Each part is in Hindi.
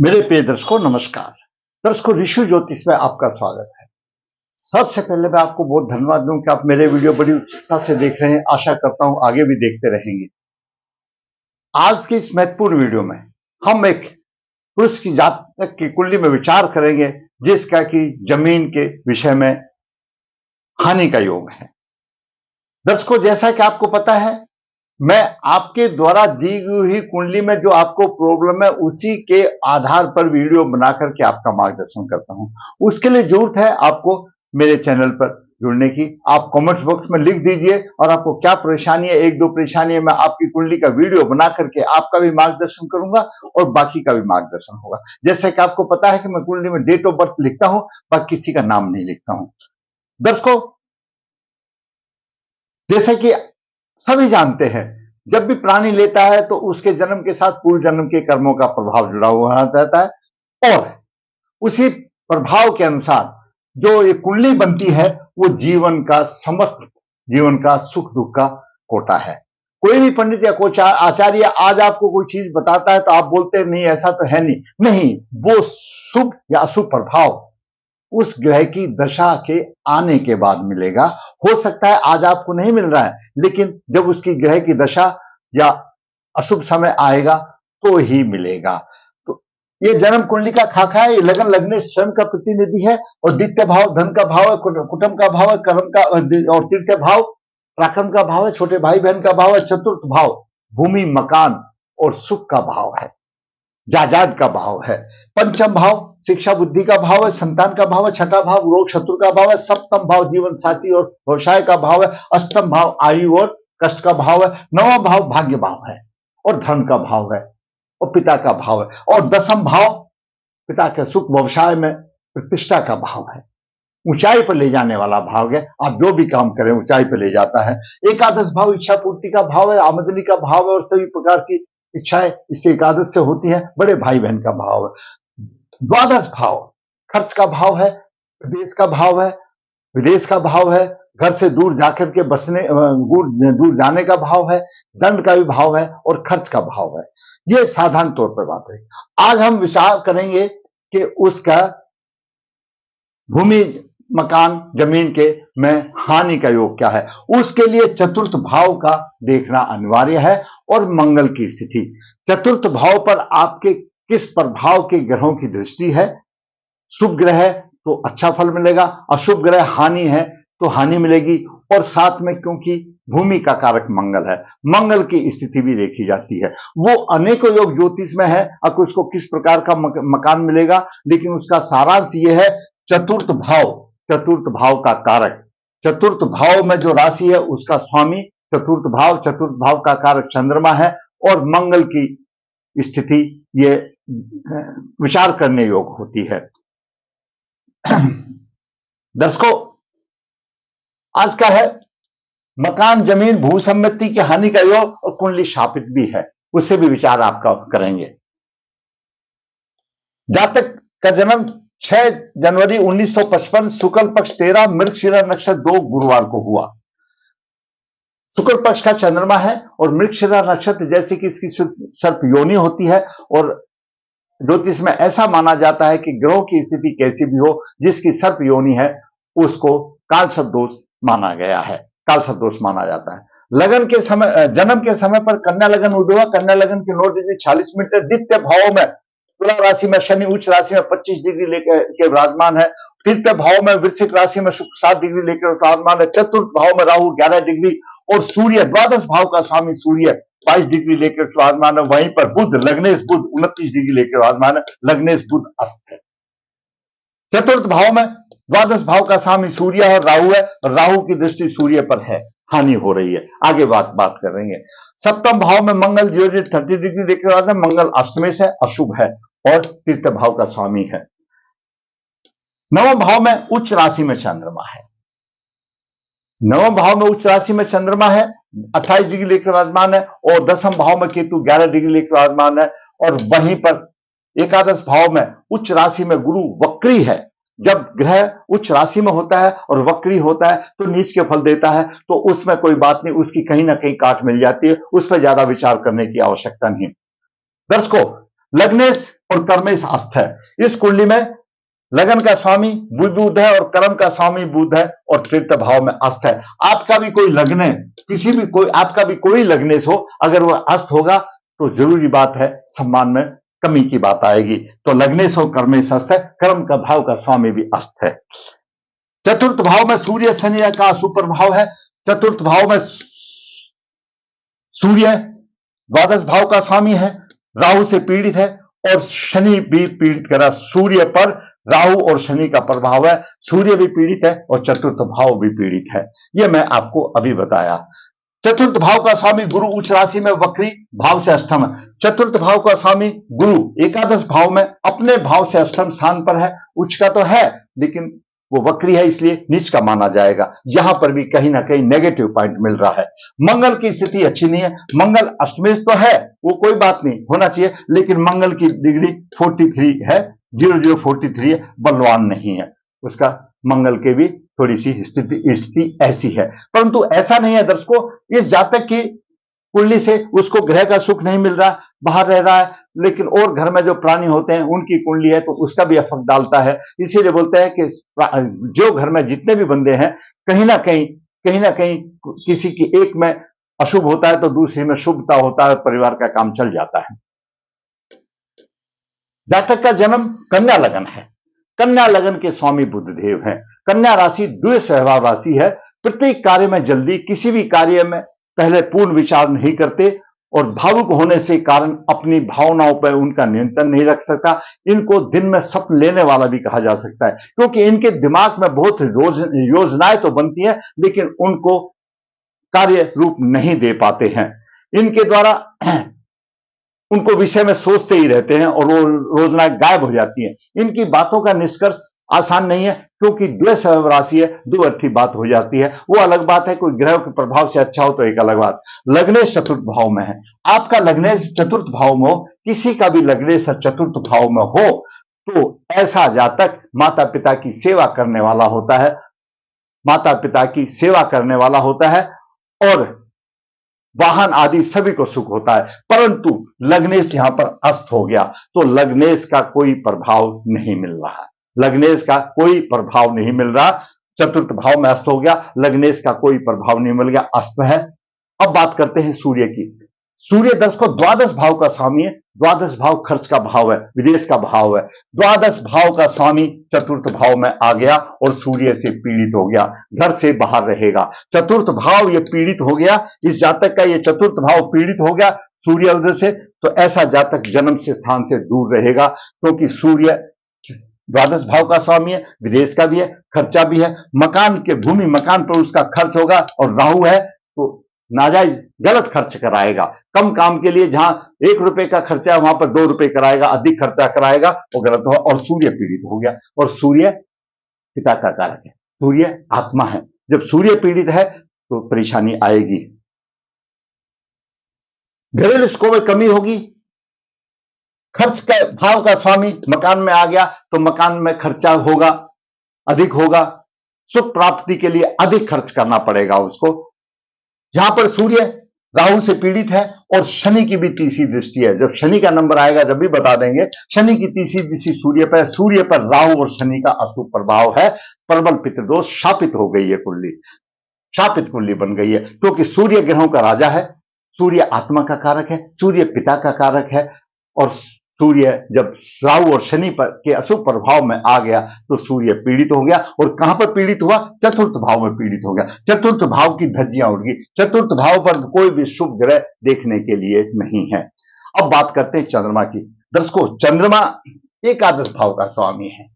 मेरे प्रिय दर्शकों नमस्कार। दर्शकों ऋषि ज्योतिष में आपका स्वागत है। सबसे पहले मैं आपको बहुत धन्यवाद दूं कि आप मेरे वीडियो बड़ी उत्सुकता से देख रहे हैं। आशा करता हूं आगे भी देखते रहेंगे। आज की इस महत्वपूर्ण वीडियो में हम एक पुरुष की जातक की कुंडली में विचार करेंगे जिसका कि जमीन के विषय में हानि का योग है। दर्शकों जैसा कि आपको पता है मैं आपके द्वारा दी हुई कुंडली में जो आपको प्रॉब्लम है उसी के आधार पर वीडियो बना करके आपका मार्गदर्शन करता हूं। उसके लिए जरूरत है आपको मेरे चैनल पर जुड़ने की। आप कमेंट्स बॉक्स में लिख दीजिए और आपको क्या परेशानी है, एक दो परेशानी है, मैं आपकी कुंडली का वीडियो बना करके आपका भी मार्गदर्शन करूंगा और बाकी का भी मार्गदर्शन होगा। जैसे कि आपको पता है कि मैं कुंडली में डेट ऑफ बर्थ लिखता हूं, बाकी किसी का नाम नहीं लिखता हूं। दर्शकों जैसे कि सभी जानते हैं जब भी प्राणी लेता है तो उसके जन्म के साथ पूर्व जन्म के कर्मों का प्रभाव जुड़ा हुआ रहता है और उसी प्रभाव के अनुसार जो ये कुंडली बनती है वो जीवन का समस्त जीवन का सुख दुख का कोटा है। कोई भी पंडित या कोई आचार्य आज आपको कोई चीज बताता है तो आप बोलते हैं नहीं ऐसा तो है नहीं, वो शुभ या अशुभ प्रभाव उस ग्रह की दशा के आने के बाद मिलेगा। हो सकता है आज आपको नहीं मिल रहा है, लेकिन जब उसकी ग्रह की दशा या अशुभ समय आएगा तो ही मिलेगा। तो ये जन्म कुंडली का खाका है। ये लगन लगने स्वयं का प्रतिनिधि है और द्वितीय भाव धन का भाव है, कुटुंब का भाव है, कर्म का और तृतीय भाव पराक्रम का भाव है, छोटे भाई बहन का भाव है, चतुर्थ भाव भूमि मकान और सुख का भाव है, जायदाद का भाव है, पंचम भाव शिक्षा बुद्धि का भाव है, संतान का भाव है, छठा भाव रोग शत्रु का भाव है, सप्तम भाव जीवन साथी और व्यवसाय का भाव है, अष्टम भाव आयु और कष्ट का भाव है, नवम भाव भाग्य भाव है और धर्म का भाव है और पिता का भाव है और दसम भाव पिता के सुख व्यवसाय में प्रतिष्ठा का भाव है, ऊंचाई पर ले जाने वाला भाव है। आप जो भी काम करें ऊंचाई पर ले जाता है। एकादश भाव इच्छा पूर्ति का भाव है, आमदनी का भाव है और सभी प्रकार की इच्छाएं इससे एकादश से होती है। बड़े भाई बहन का भाव है। द्वादश भाव खर्च का भाव है, विदेश का भाव है, विदेश का भाव है, घर से दूर जाकर के बसने दूर जाने का भाव है, दंड का भी भाव है और खर्च का भाव है। ये साधारण तौर पर बात है। आज हम विचार करेंगे कि उसका भूमि मकान जमीन के में हानि का योग क्या है। उसके लिए चतुर्थ भाव का देखना अनिवार्य है और मंगल की स्थिति। चतुर्थ भाव पर आपके किस प्रभाव के ग्रहों की दृष्टि है। शुभ ग्रह है तो अच्छा फल मिलेगा, अशुभ ग्रह हानि है तो हानि मिलेगी। और साथ में क्योंकि भूमि का कारक मंगल है, मंगल की स्थिति भी देखी जाती है। वो अनेकों योग ज्योतिष में है, अब उसको किस प्रकार का मकान मिलेगा, लेकिन उसका सारांश ये है चतुर्थ भाव का कारक, चतुर्थ भाव में जो राशि है उसका स्वामी चतुर्थ भाव का कारक चंद्रमा है और मंगल की स्थिति ये विचार करने योग होती है। दर्शकों आज का है मकान जमीन भू संपत्ति की हानि का योग और कुंडली शापित भी है, उससे भी विचार आपका करेंगे। जातक का जन्म 6 जनवरी 1955 शुक्ल पक्ष 13 मृगशिरा नक्षत्र 2 गुरुवार को हुआ। शुक्ल पक्ष का चंद्रमा है और मृगशिरा नक्षत्र जैसे कि इसकी सर्प योनि होती है और ज्योतिष में ऐसा माना जाता है कि ग्रहों की स्थिति कैसी भी हो, जिसकी सर्प योनि है उसको काल सर्प दोष माना गया है, काल सर्प दोष माना जाता है। लगन के समय जन्म के समय पर कन्या लगन उद्भवा, कन्या लगन के 9 डिग्री 46 मिनट। द्वितीय भाव में तुला राशि में शनि उच्च राशि में 25 डिग्री लेकर के विराजमान है। तृतीय भाव में वृश्चिक राशि में शुक्र 7 डिग्री लेकर विराजमान है। चतुर्थ भाव में राहु 11 डिग्री और सूर्य द्वादश भाव का स्वामी सूर्य 22 डिग्री लेकर विराजमान है। वहीं पर बुध लग्नेश बुध 29 डिग्री लेकर विराजमान है। लग्नेश बुध अस्त है। चतुर्थ भाव में द्वादश भाव का स्वामी सूर्य और राहु है, राहु की दृष्टि सूर्य पर है, हानि हो रही है। आगे बात करेंगे। सप्तम भाव में मंगल 30 डिग्री लेकर मंगल अष्टमे से अशुभ है और तृतीय भाव का स्वामी है। नवम भाव में उच्च राशि में चंद्रमा है, नवम भाव में उच्च राशि में चंद्रमा है 28 डिग्री लेकर विराजमान है और दसम भाव में केतु 11 डिग्री लेकर विराजमान है। और वहीं पर एकादश भाव में उच्च राशि में गुरु वक्री है। जब ग्रह उच्च राशि में होता है और वक्री होता है तो नीच के फल देता है, तो उसमें कोई बात नहीं, उसकी कहीं ना कहीं काट मिल जाती है, उस पर ज्यादा विचार करने की आवश्यकता नहीं। दर्शकों लग्नेश और कर्मेश अस्त है। इस कुंडली में लगन का स्वामी बुध है और कर्म का स्वामी बुध है और तृतीय भाव में अस्त है। आपका भी कोई लग्न, आपका भी कोई लग्नेश हो, अगर वह अस्त होगा तो जरूरी बात है सम्मान में कमी की बात आएगी। तो लग्नेश और कर्मेश अस्त है, कर्म का भाव का स्वामी भी अस्त है। चतुर्थ भाव में सूर्य शनि का सुप्रभाव है। चतुर्थ भाव में सूर्य द्वादश भाव का स्वामी है, राहु से पीड़ित है और शनि भी पीड़ित करा। सूर्य पर राहु और शनि का प्रभाव है, सूर्य भी पीड़ित है और चतुर्थ भाव भी पीड़ित है। यह मैं आपको अभी बताया। चतुर्थ भाव का स्वामी गुरु उच्च राशि में वक्री भाव से अष्टम है। चतुर्थ भाव का स्वामी गुरु एकादश भाव में अपने भाव से अष्टम स्थान पर है। उच्च का तो है लेकिन वो वक्री है, इसलिए नीच का माना जाएगा। यहां पर भी कहीं ना कहीं नेगेटिव पॉइंट मिल रहा है। मंगल की स्थिति अच्छी नहीं है। मंगल अष्टमेश तो है, वो कोई बात नहीं, होना चाहिए, लेकिन मंगल की डिग्री 43 है, 0043 है, बलवान नहीं है। उसका मंगल के भी थोड़ी सी स्थिति ऐसी है। परंतु ऐसा नहीं है दर्शकों, इस जातक की कुंडली से उसको ग्रह का सुख नहीं मिल रहा, बाहर रह रहा है, लेकिन और घर में जो प्राणी होते हैं उनकी कुंडली है तो उसका भी इफेक्ट डालता है। इसीलिए बोलते हैं कि जो घर में जितने भी बंदे हैं कहीं ना कहीं किसी की एक में अशुभ होता है तो दूसरी में शुभता होता है, परिवार का काम चल जाता है। जातक का जन्म कन्या लगन है। कन्या लगन के स्वामी बुधदेव हैं। कन्या राशि द्वय स्वभाव राशि है। प्रत्येक कार्य में जल्दी, किसी भी कार्य में पहले पूर्ण विचार नहीं करते और भावुक होने से कारण अपनी भावनाओं पर उनका नियंत्रण नहीं रख सकता। इनको दिन में स्वप्न लेने वाला भी कहा जा सकता है, क्योंकि इनके दिमाग में बहुत योजनाएं तो बनती हैं लेकिन उनको कार्य रूप नहीं दे पाते हैं। इनके द्वारा उनको विषय में सोचते ही रहते हैं और वो रोजनाएं गायब हो जाती हैं। इनकी बातों का निष्कर्ष आसान नहीं है, क्योंकि द्वय स्वभाव राशि है, दो अर्थी बात हो जाती है। वो अलग बात है, कोई ग्रह के प्रभाव से अच्छा हो तो एक अलग बात। लग्नेश चतुर्थ भाव में है। आपका लग्नेश चतुर्थ भाव में हो, किसी का भी लग्नेश चतुर्थ भाव में हो तो ऐसा जातक माता पिता की सेवा करने वाला होता है, माता पिता की सेवा करने वाला होता है और वाहन आदि सभी को सुख होता है। परंतु लग्नेश यहां पर अस्त हो गया तो लग्नेश का कोई प्रभाव नहीं मिल रहा। लग्नेश का कोई प्रभाव नहीं मिल रहा। चतुर्थ भाव में अस्त हो गया, लग्नेश का कोई प्रभाव नहीं मिल गया, अस्त है। अब बात करते हैं सूर्य की। सूर्य दर्शकों द्वादश भाव का स्वामी है। द्वादश भाव खर्च का भाव है, विदेश का भाव है। द्वादश भाव का स्वामी चतुर्थ भाव में आ गया और सूर्य से पीड़ित हो गया, घर से बाहर रहेगा। चतुर्थ भाव ये पीड़ित हो गया, इस जातक का ये चतुर्थ भाव पीड़ित हो गया सूर्य उदय से, तो ऐसा जातक जन्म से स्थान से दूर रहेगा, क्योंकि सूर्य द्वादश भाव का स्वामी है, विदेश का भी है, खर्चा भी है। मकान के भूमि मकान पर उसका खर्च होगा और राहु है तो नाजायज गलत खर्च कराएगा। कम काम के लिए जहां 1 रुपए का खर्चा है वहां पर 2 रुपए कराएगा, अधिक खर्चा कराएगा, वो गलत होगा। और सूर्य पीड़ित हो गया और सूर्य पिता का कारक है, सूर्य आत्मा है। जब सूर्य पीड़ित है तो परेशानी आएगी, घरेलू सुखों में कमी होगी। खर्च का भाव का स्वामी मकान में आ गया तो मकान में खर्चा होगा, अधिक होगा। सुख प्राप्ति के लिए अधिक खर्च करना पड़ेगा उसको। जहां पर सूर्य राहु से पीड़ित है और शनि की भी तीसरी दृष्टि है, जब शनि का नंबर आएगा जब भी बता देंगे। शनि की तीसरी दृष्टि सूर्य पर राहु और शनि का अशुभ प्रभाव है। प्रबल पितृदोष शापित हो गई है कुंडली, शापित कुंडली बन गई है, क्योंकि सूर्य ग्रहों का राजा है, सूर्य आत्मा का कारक है, सूर्य पिता का कारक है। और सूर्य जब राहु और शनि पर के अशुभ प्रभाव में आ गया तो सूर्य पीड़ित हो गया। और कहां पर पीड़ित हुआ? चतुर्थ भाव में पीड़ित हो गया। चतुर्थ भाव की धज्जियां उड़ गई। चतुर्थ भाव पर कोई भी शुभ ग्रह देखने के लिए नहीं है। अब बात करते हैं चंद्रमा की। दर्शकों चंद्रमा एकादश भाव का स्वामी है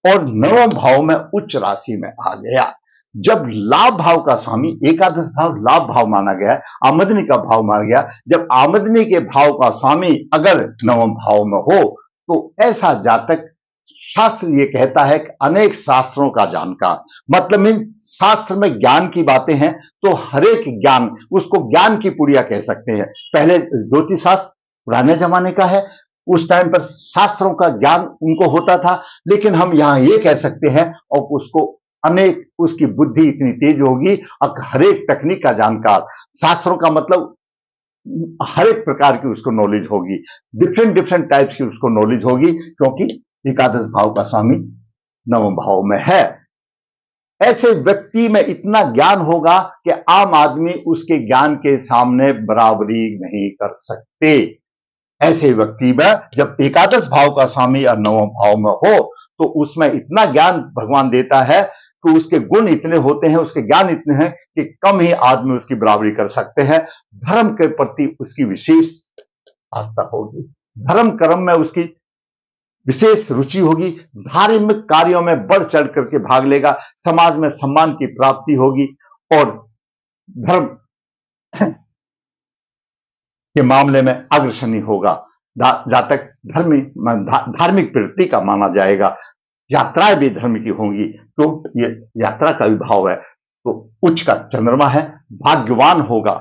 और नवम भाव में उच्च राशि में आ गया। जब लाभ भाव का स्वामी, एकादश भाव लाभ भाव माना गया है, आमदनी का भाव माना गया। जब आमदनी के भाव का स्वामी अगर नवम भाव में हो तो ऐसा जातक, शास्त्र ये कहता है कि अनेक शास्त्रों का जानकार, मतलब इन शास्त्र में ज्ञान की बातें हैं तो हरेक ज्ञान, उसको ज्ञान की पुड़िया कह सकते हैं। पहले ज्योतिष शास्त्र पुराने जमाने का है, उस टाइम पर शास्त्रों का ज्ञान उनको होता था, लेकिन हम यहां ये कह सकते हैं और उसको अनेक, उसकी बुद्धि इतनी तेज होगी, अब हरेक तकनीक का जानकार। शास्त्रों का मतलब हर एक प्रकार की उसको नॉलेज होगी, डिफरेंट डिफरेंट टाइप्स की उसको नॉलेज होगी, क्योंकि एकादश भाव का स्वामी नवम भाव में है। ऐसे व्यक्ति में इतना ज्ञान होगा कि आम आदमी उसके ज्ञान के सामने बराबरी नहीं कर सकते। ऐसे व्यक्ति में जब एकादश भाव का स्वामी और नवम भाव में हो तो उसमें इतना ज्ञान भगवान देता है कि उसके गुण इतने होते हैं, उसके ज्ञान इतने हैं कि कम ही आदमी उसकी बराबरी कर सकते हैं। धर्म के प्रति उसकी विशेष आस्था होगी, धर्म कर्म में उसकी विशेष रुचि होगी, धार्मिक कार्यों में बढ़ चढ़ करके भाग लेगा, समाज में सम्मान की प्राप्ति होगी और धर्म के मामले में अग्रसनी होगा। जहां तक धार्मिक प्रवृत्ति का माना जाएगा। यात्राएं भी धर्म की होंगी, तो ये यात्रा का भी भाव है, तो उच्च का चंद्रमा है, भाग्यवान होगा,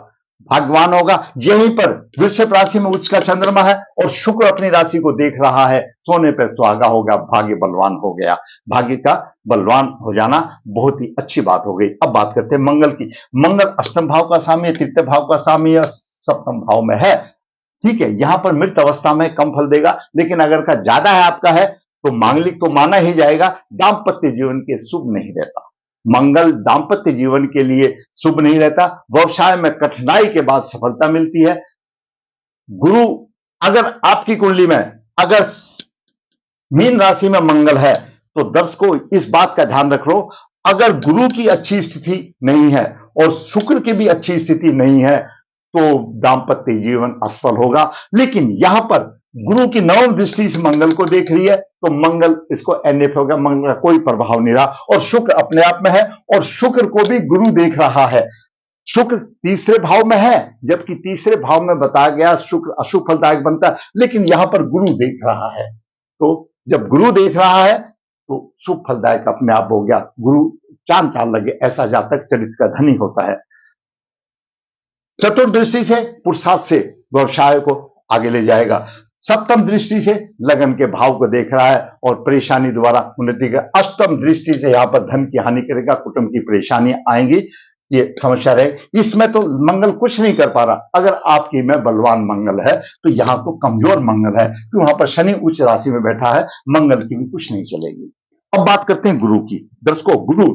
भाग्यवान होगा। यहीं पर वृषभ राशि में उच्च का चंद्रमा है और शुक्र अपनी राशि को देख रहा है, सोने पर सुहागा हो गया, भाग्य बलवान हो गया। भाग्य का बलवान हो जाना बहुत ही अच्छी बात हो गई। अब बात करते हैं मंगल की। मंगल अष्टम भाव का स्वामी, तृतीय भाव का स्वामी और सप्तम भाव में है। ठीक है, यहां पर मृत अवस्था में कम फल देगा, लेकिन अगर का ज्यादा है आपका है तो मांगलिक तो माना ही जाएगा। दाम्पत्य जीवन के शुभ नहीं रहता, मंगल दाम्पत्य जीवन के लिए शुभ नहीं रहता। व्यवसाय में कठिनाई के बाद सफलता मिलती है। गुरु अगर आपकी कुंडली में अगर मीन राशि में मंगल है तो दर्शकों इस बात का ध्यान रख लो, अगर गुरु की अच्छी स्थिति नहीं है और शुक्र की भी अच्छी स्थिति नहीं है तो दाम्पत्य जीवन असफल होगा। लेकिन यहां पर गुरु की नवम दृष्टि से मंगल को देख रही है तो मंगल इसको एनएफ होगा, मंगल का कोई प्रभाव नहीं रहा और शुक्र अपने आप में है और शुक्र को भी गुरु देख रहा है। शुक्र तीसरे भाव में है, जबकि तीसरे भाव में बताया गया शुक्र अशुभ फलदायक बनता है, लेकिन यहां पर गुरु देख रहा है। तो जब गुरु देख रहा है तो शुभ फलदायक अपने आप हो गया। गुरु चांद चाल लगे ऐसा जातक चरित्र का धनी होता है। चतुर्थ दृष्टि से पुरुषार्थ से व्यवसाय को आगे ले जाएगा। सप्तम दृष्टि से लगन के भाव को देख रहा है और परेशानी द्वारा उन्नति का। अष्टम दृष्टि से यहां पर धन की हानि करेगा, कुटुंब की परेशानी आएंगी, ये समस्या रहे। इसमें तो मंगल कुछ नहीं कर पा रहा। अगर आपकी में बलवान मंगल है तो यहां तो कमजोर मंगल है, क्योंकि वहां पर शनि उच्च राशि में बैठा है, मंगल की भी कुछ नहीं चलेगी। अब बात करते हैं गुरु की। दर्शकों गुरु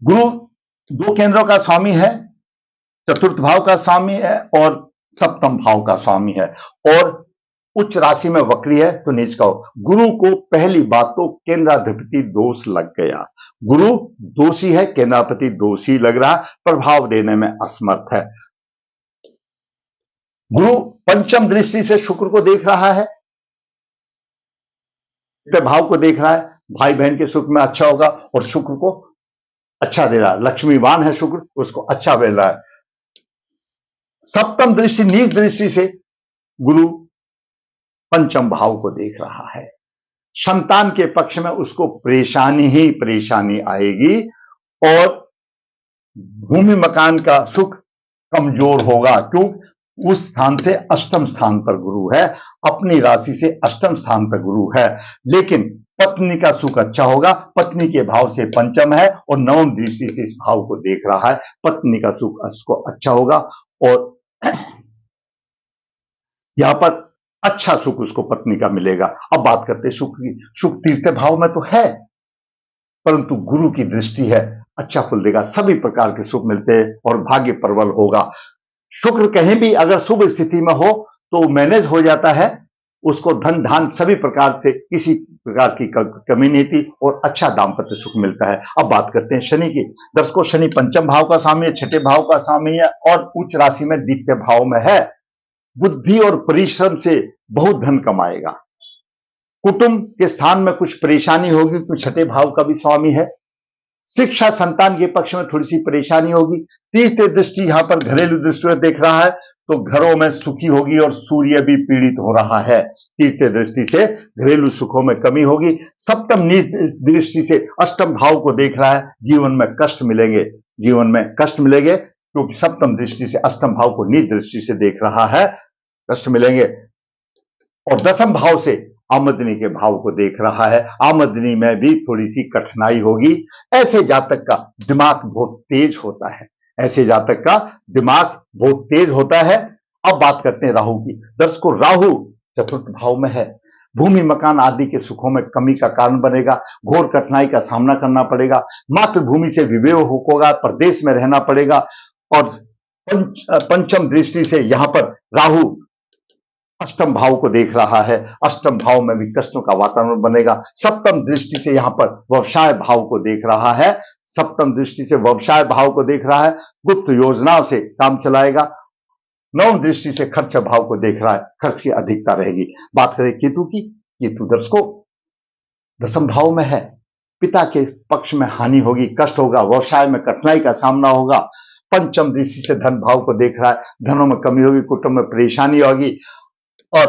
दो केंद्रों का स्वामी है, चतुर्थ भाव का स्वामी है और सप्तम भाव का स्वामी है और उच्च राशि में वक्री है तो नीच का हो। गुरु को पहली बात तो केंद्राधिपति दोष लग गया। गुरु दोषी है, केंद्राधिपति दोषी लग रहा, प्रभाव देने में असमर्थ है। गुरु पंचम दृष्टि से शुक्र को देख रहा है, भाव को देख रहा है, भाई बहन के सुख में अच्छा होगा और शुक्र को अच्छा दे रहा है। लक्ष्मीवान है शुक्र, उसको अच्छा मिल रहा है। सप्तम दृष्टि नीच दृष्टि से गुरु पंचम भाव को देख रहा है। संतान के पक्ष में उसको परेशानी ही परेशानी आएगी और भूमि मकान का सुख कमजोर होगा, क्यों? उस स्थान से अष्टम स्थान पर गुरु है, अपनी राशि से अष्टम स्थान पर गुरु है। लेकिन पत्नी का सुख अच्छा होगा, पत्नी के भाव से पंचम है और नवम दृष्टि से इस भाव को देख रहा है, पत्नी का सुख उसको अच्छा होगा और यहां पर अच्छा सुख उसको पत्नी का मिलेगा। अब बात करते हैं सुख की। सुख तीसरे भाव में तो है, परंतु गुरु की दृष्टि है, अच्छा फल देगा, सभी प्रकार के सुख मिलते हैं और भाग्य प्रबल होगा। शुक्र कहीं भी अगर शुभ स्थिति में हो तो मैनेज हो जाता है, उसको धन धान सभी प्रकार से किसी प्रकार की कमी नहीं थी और अच्छा दाम्पत्य सुख मिलता है। अब बात करते हैं शनि की। दर्शकों शनि पंचम भाव का स्वामी है, छठे भाव का स्वामी है और उच्च राशि में द्वितीय भाव में है। बुद्धि और परिश्रम से बहुत धन कमाएगा। कुटुंब के स्थान में कुछ परेशानी होगी, क्योंकि छठे भाव का भी स्वामी है। शिक्षा संतान के पक्ष में थोड़ी सी परेशानी होगी। तीसरी दृष्टि यहां पर घरेलू दृष्टि देख रहा है तो घरों में सुखी होगी और सूर्य भी पीड़ित हो रहा है। तीसरी दृष्टि से घरेलू सुखों में कमी होगी। सप्तम नीच दृष्टि से अष्टम भाव को देख रहा है, जीवन में कष्ट मिलेंगे, जीवन में कष्ट मिलेंगे, क्योंकि सप्तम दृष्टि से अष्टम भाव को नीच दृष्टि से देख रहा है, कष्ट मिलेंगे। और दसम भाव से आमदनी के भाव को देख रहा है, आमदनी में भी थोड़ी सी कठिनाई होगी। ऐसे जातक का दिमाग बहुत तेज होता है, ऐसे जातक का दिमाग बहुत तेज होता है। अब बात करते हैं राहु की। दर्शकों, राहु चतुर्थ भाव में है। भूमि मकान आदि के सुखों में कमी का कारण बनेगा। घोर कठिनाई का सामना करना पड़ेगा। मातृभूमि से विवेक होगा, प्रदेश में रहना पड़ेगा। और पंचम दृष्टि से यहां पर राहु अष्टम भाव को देख रहा है। अष्टम भाव में भी कष्टों का वातावरण बनेगा। सप्तम दृष्टि से यहां पर व्यवसाय भाव को देख रहा है। सप्तम दृष्टि से व्यवसाय भाव को देख रहा है। गुप्त योजनाओं से काम चलाएगा। नवम दृष्टि से खर्च भाव को देख रहा है। खर्च की अधिकता रहेगी। बात करें केतु की। केतु दर्शकों दशम भाव में है। पिता के पक्ष में हानि होगी, कष्ट होगा, व्यवसाय में कठिनाई का सामना होगा। पंचम दृष्टि से धन भाव को देख रहा है। धनों में कमी होगी, कुटुंब में परेशानी होगी। और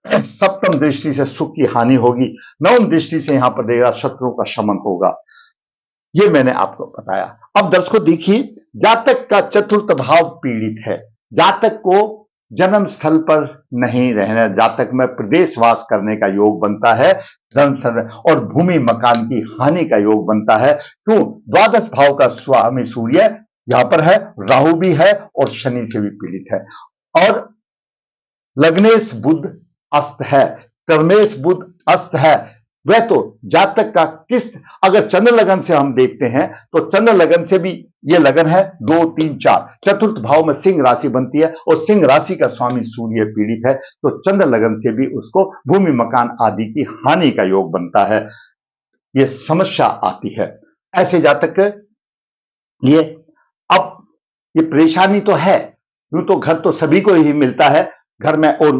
सप्तम दृष्टि से सुख की हानि होगी। नवम दृष्टि से यहां पर देगा शत्रुओं का शमन होगा। ये मैंने आपको बताया। अब दर्शकों देखिए, जातक का चतुर्थ भाव पीड़ित है। जातक को जन्म स्थल पर नहीं रहना, जातक में प्रदेशवास करने का योग बनता है। धन और भूमि मकान की हानि का योग बनता है। क्यों? द्वादश भाव का स्वामी सूर्य यहां पर है, राहु भी है और शनि से भी पीड़ित है। और लग्नेश बुध अस्त है, कर्मेश बुध अस्त है। वह तो जातक का किस, अगर चंद्र लगन से हम देखते हैं तो चंद्र लगन से भी ये लगन है 2, 3, 4, चतुर्थ भाव में सिंह राशि बनती है और सिंह राशि का स्वामी सूर्य पीड़ित है। तो चंद्र लगन से भी उसको भूमि मकान आदि की हानि का योग बनता है। ये समस्या आती है ऐसे जातक के लिए। अब ये परेशानी तो है, यूं तो घर तो सभी को ही मिलता है। घर में और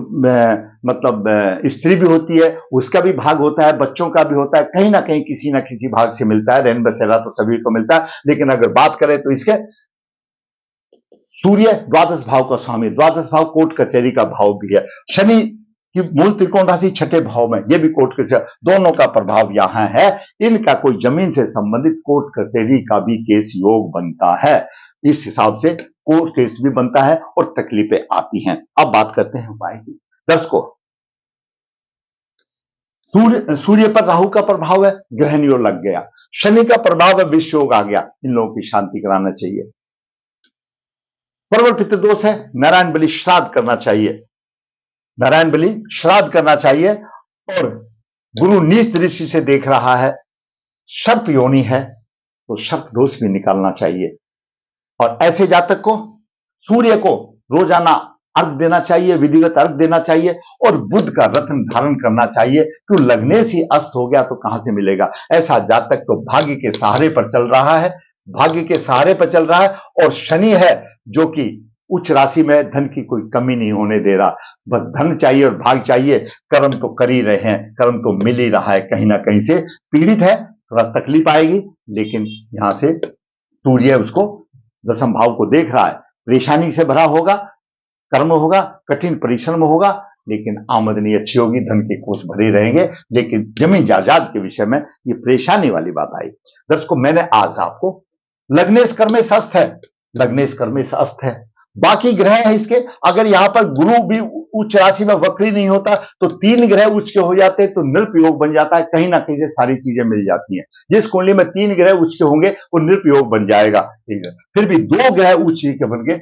मतलब स्त्री भी होती है, उसका भी भाग होता है, बच्चों का भी होता है, कहीं ना कहीं किसी ना किसी भाग से मिलता है। रहन बसेरा तो सभी को मिलता है। लेकिन अगर बात करें तो इसके सूर्य द्वादश भाव का स्वामी, द्वादश भाव कोर्ट कचहरी का भाव भी है। शनि की मूल त्रिकोण राशि छठे भाव में, यह भी कोर्ट कचहरी, दोनों का प्रभाव यहां है। इनका कोई जमीन से संबंधित कोर्ट कचहरी का भी केस योग बनता है। इस हिसाब से कोर्ट केस भी बनता है और तकलीफें आती हैं। अब बात करते हैं उपाय की। दर्शकों, सूर्य पर राहु का प्रभाव है, ग्रहण योग लग गया। शनि का प्रभाव है, विश्व योग आ गया। इन लोगों की शांति कराना चाहिए। प्रबल पितृदोष है, नारायण बलि श्राद्ध करना चाहिए। नारायण बलि श्राद्ध करना चाहिए। और गुरु नीच दृष्टि से देख रहा है, सर्प योनि है, तो सर्प दोष भी निकालना चाहिए। और ऐसे जातक को सूर्य को रोजाना अर्घ देना चाहिए, विधिवत अर्घ देना चाहिए। और बुध का रत्न धारण करना चाहिए। क्यों? लग्नेश ही अस्त हो गया तो कहां से मिलेगा। ऐसा जातक तो भाग्य के सहारे पर चल रहा है, भाग्य के सहारे पर चल रहा है। और शनि है जो कि उच्च राशि में, धन की कोई कमी नहीं होने दे रहा। बस धन चाहिए और भाग चाहिए। कर्म तो कर ही रहे हैं, कर्म तो मिल ही रहा है। कहीं ना कहीं से पीड़ित है, थोड़ा तकलीफ आएगी, लेकिन यहां से सूर्य उसको दशम भाव को देख रहा है। परेशानी से भरा होगा, कर्म होगा, कठिन परिश्रम होगा, लेकिन आमदनी अच्छी होगी, धन के कोष भरे रहेंगे। लेकिन जमीन जायदाद के विषय में ये परेशानी वाली बात आई। दर्शकों, मैंने आज आपको लग्नेश कर्मेश अस्त है, लग्नेश कर्मेश अस्त है, बाकी ग्रह है इसके। अगर यहां पर गुरु भी उच्च राशि में वक्री नहीं होता तो 3 ग्रह उच्च के हो जाते तो नृप योग बन जाता है। कहीं ना कहीं से सारी चीजें मिल जाती हैं। जिस कुंडली में 3 ग्रह उच्च के होंगे वो नृप योग बन जाएगा। फिर भी 2 ग्रह उच्च के बन गए,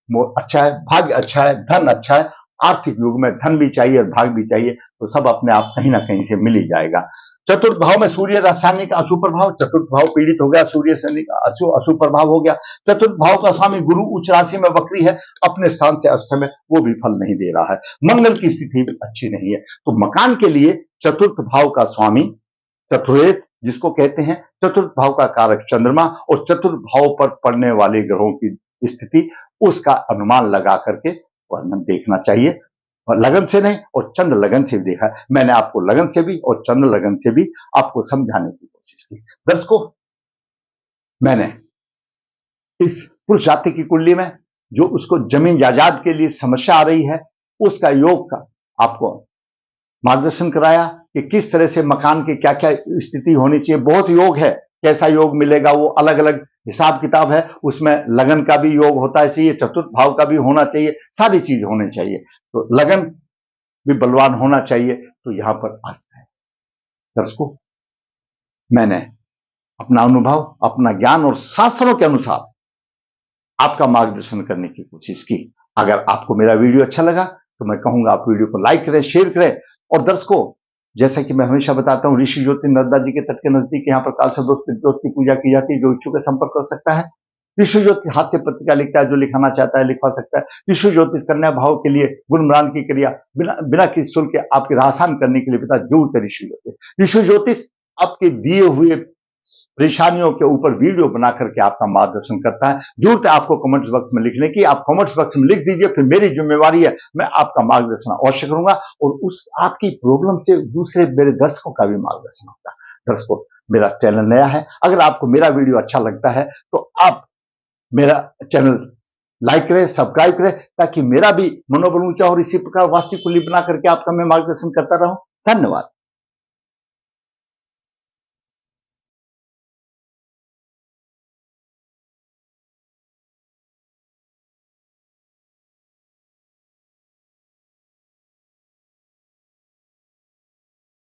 अच्छा है, भाग्य अच्छा है, धन अच्छा है। आर्थिक युग में धन भी चाहिए और भाग भी चाहिए, तो सब अपने आप कहीं ना कहीं से मिल ही जाएगा। चतुर्थ भाव में सूर्य रासायनिक का अशुभ प्रभाव, चतुर्थ भाव पीड़ित हो गया, सूर्य शनि का अशुभ प्रभाव हो गया। चतुर्थ भाव का स्वामी गुरु उच्च राशि में वक्री है, अपने स्थान से अष्टम में, वो भी फल नहीं दे रहा है। मंगल की स्थिति भी अच्छी नहीं है। तो मकान के लिए चतुर्थ भाव का स्वामी चतुर्थ, जिसको कहते हैं चतुर्थ भाव का कारक चंद्रमा, और चतुर्थ भाव पर पड़ने वाले ग्रहों की स्थिति, उसका अनुमान लगा करके वर्णन देखना चाहिए। और लगन से नहीं, और चंद्र लगन से भी देखा। मैंने आपको लगन से भी और चंद्र लगन से भी आपको समझाने की कोशिश की। दर्शकों, मैंने इस पुरुष जाति की कुंडली में जो उसको जमीन जायदाद के लिए समस्या आ रही है, उसका योग का आपको मार्गदर्शन कराया कि किस तरह से मकान की क्या क्या स्थिति होनी चाहिए। बहुत योग है, कैसा योग मिलेगा वो अलग अलग हिसाब किताब है। उसमें लगन का भी योग होता है, इसलिए चतुर्थ भाव का भी होना चाहिए, सारी चीज होनी चाहिए। तो लगन भी बलवान होना चाहिए, तो यहां पर अस्त है। दर्शकों, मैंने अपना अनुभव, अपना ज्ञान और शास्त्रों के अनुसार आपका मार्गदर्शन करने की कोशिश की। अगर आपको मेरा वीडियो अच्छा लगा तो मैं कहूंगा आप वीडियो को लाइक करें, शेयर करें। और दर्शकों, जैसा कि मैं हमेशा बताता हूं, ऋषि ज्योति नर्मदा जी के तट के नजदीक यहाँ पर काल सर्प दोष की पूजा की जाती है। जो इच्छुक है संपर्क कर सकता है। ऋषि ज्योतिष हाथ से पत्रिका लिखता है, जो लिखाना चाहता है लिखवा सकता है। ऋषि ज्योतिष कन्या भाव के लिए गुणम्रान की क्रिया बिना किसी शुल्क के आपके आसान करने के लिए पिता जरूर करें ऋषि ज्योतिष। ऋषि ज्योतिष आपके दिए हुए परेशानियों के ऊपर वीडियो बना करके आपका मार्गदर्शन करता है। जरूरत है आपको कमेंट्स बॉक्स में लिखने की, आप कमेंट्स बॉक्स में लिख दीजिए, फिर मेरी जिम्मेवारी है, मैं आपका मार्गदर्शन अवश्य करूंगा और उस आपकी प्रॉब्लम से दूसरे मेरे दर्शकों का भी मार्गदर्शन होगा। दर्शकों, मेरा चैनल नया है, अगर आपको मेरा वीडियो अच्छा लगता है तो आप मेरा चैनल लाइक करें, सब्सक्राइब करें, ताकि मेरा भी मनोबल ऊंचा हो और इसी प्रकार वास्तविक कुंडली बना करके आपका मैं मार्गदर्शन करता रहूं। धन्यवाद।